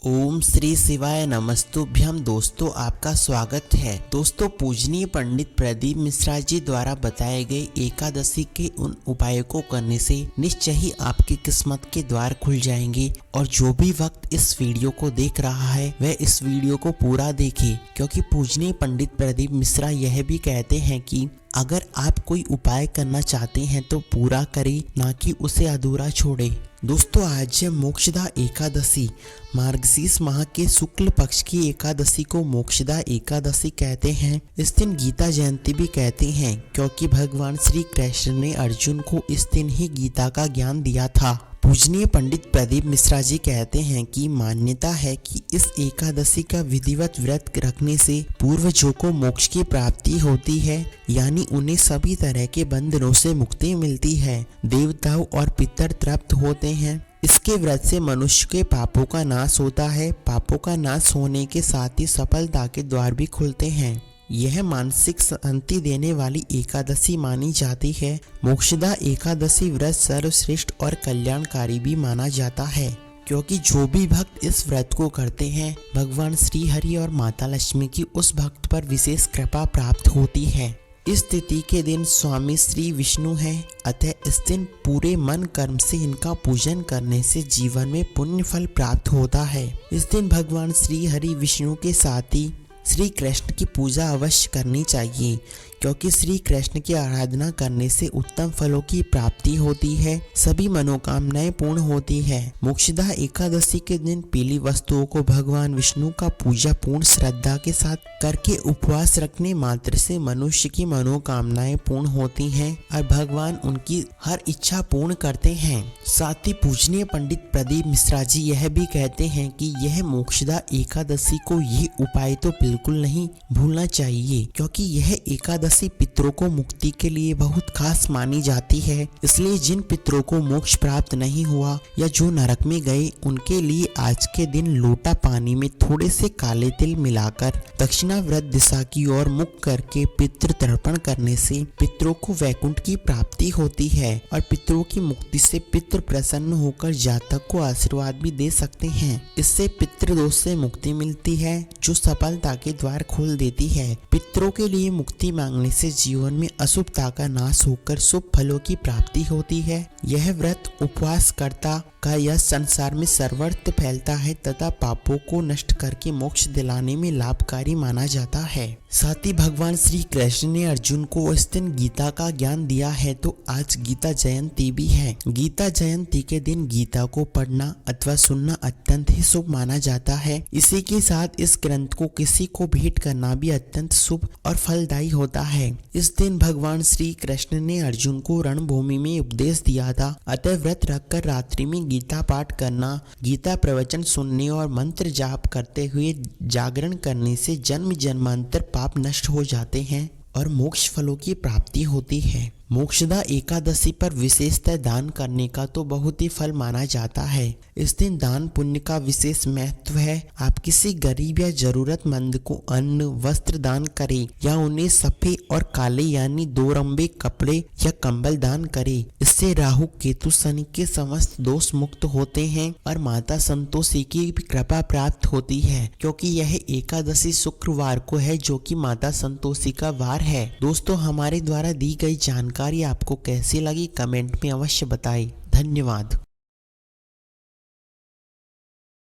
ओम श्री शिवाय नमस्तुभ्यम। दोस्तों आपका स्वागत है। दोस्तों पूजनीय पंडित प्रदीप मिश्रा जी द्वारा बताए गए एकादशी के उन उपायों को करने से निश्चय ही आपकी किस्मत के द्वार खुल जाएंगे। और जो भी वक्त इस वीडियो को देख रहा है वह इस वीडियो को पूरा देखे, क्योंकि पूजनीय पंडित प्रदीप मिश्रा यह भी कहते हैं कि अगर आप कोई उपाय करना चाहते हैं तो पूरा करें, ना कि उसे अधूरा छोड़े। दोस्तों आज है मोक्षदा एकादशी। मार्गशीर्ष माह के शुक्ल पक्ष की एकादशी को मोक्षदा एकादशी कहते हैं। इस दिन गीता जयंती भी कहते हैं, क्योंकि भगवान श्री कृष्ण ने अर्जुन को इस दिन ही गीता का ज्ञान दिया था। पूजनीय पंडित प्रदीप मिश्रा जी कहते हैं कि मान्यता है कि इस एकादशी का विधिवत व्रत रखने से पूर्वजों को मोक्ष की प्राप्ति होती है, यानी उन्हें सभी तरह के बंधनों से मुक्ति मिलती है। देवताओं और पितर तृप्त होते हैं। इसके व्रत से मनुष्य के पापों का नाश होता है। पापों का नाश होने के साथ ही सफलता के द्वार भी खुलते हैं। यह मानसिक शांति देने वाली एकादशी मानी जाती है। मोक्षदा एकादशी व्रत सर्वश्रेष्ठ और कल्याणकारी भी माना जाता है, क्योंकि जो भी भक्त इस व्रत को करते हैं भगवान श्री हरि और माता लक्ष्मी की उस भक्त पर विशेष कृपा प्राप्त होती है। इस तिथि के दिन स्वामी श्री विष्णु हैं, अतः इस दिन पूरे मन कर्म से इनका पूजन करने से जीवन में पुण्य फल प्राप्त होता है। इस दिन भगवान श्री हरि विष्णु के साथ ही श्री कृष्ण की पूजा अवश्य करनी चाहिए, क्योंकि श्री कृष्ण की आराधना करने से उत्तम फलों की प्राप्ति होती है, सभी मनोकामनाएं पूर्ण होती है। मोक्षदा एकादशी के दिन पीली वस्तुओं को भगवान विष्णु का पूजा पूर्ण श्रद्धा के साथ करके उपवास रखने मात्र से मनुष्य की मनोकामनाएं पूर्ण होती हैं और भगवान उनकी हर इच्छा पूर्ण करते हैं। साथ ही पूजनीय पंडित प्रदीप मिश्रा जी यह भी कहते हैं कि यह मोक्षदा एकादशी को ये उपाय तो बिल्कुल नहीं भूलना चाहिए, क्योंकि यह एकादशी पितरों को मुक्ति के लिए बहुत खास मानी जाती है। इसलिए जिन पितरों को मोक्ष प्राप्त नहीं हुआ या जो नरक में गए, उनके लिए आज के दिन लोटा पानी में थोड़े से काले तिल मिलाकर दक्षिणाव्रत दिशा की ओर मुख करके पितृ तर्पण करने से पितरों को वैकुंठ की प्राप्ति होती है और पितरों की मुक्ति से पितृ प्रसन्न होकर जातक को आशीर्वाद भी दे सकते हैं। इससे पितृदोष से मुक्ति मिलती है, जो सफलता के द्वार खोल देती है। पितरों के लिए मुक्ति मांगने से जीवन में अशुभता का नाश होकर शुभ फलों की प्राप्ति होती है। यह व्रत उपवासकर्ता का यह संसार में सर्वत्र फैलता है तथा पापों को नष्ट करके मोक्ष दिलाने में लाभकारी माना जाता है। साथ ही भगवान श्री कृष्ण ने अर्जुन को इस दिन गीता का ज्ञान दिया है, तो आज गीता जयंती भी है। गीता जयंती के दिन गीता को पढ़ना अथवा सुनना अत्यंत ही शुभ माना जाता है। इसी के साथ इस ग्रंथ को किसी को भेंट करना भी अत्यंत शुभ और फलदायी होता है। इस दिन भगवान श्री कृष्ण ने अर्जुन को रणभूमि में उपदेश दिया था, अतः व्रत रखकर रात्रि में गीता पाठ करना, गीता प्रवचन सुनने और मंत्र जाप करते हुए जागरण करने से जन्म जन्मांतर पाप नष्ट हो जाते हैं और मोक्ष फलों की प्राप्ति होती है। मोक्षदा एकादशी पर विशेषतः दान करने का तो बहुत ही फल माना जाता है। इस दिन दान पुण्य का विशेष महत्व है। आप किसी गरीब या जरूरतमंद को अन्न वस्त्र दान करें या उन्हें सफेद और काले यानी 2 रंबे कपड़े या कंबल दान करें। इससे राहु केतु शनि के समस्त दोष मुक्त होते हैं और माता संतोषी की कृपा प्राप्त होती है, क्योंकि यह एकादशी शुक्रवार को है, जो कि माता संतोषी का वार है। दोस्तों हमारे द्वारा दी गई जानकारी आपको कैसी लगी कमेंट में अवश्य बताएं। धन्यवाद।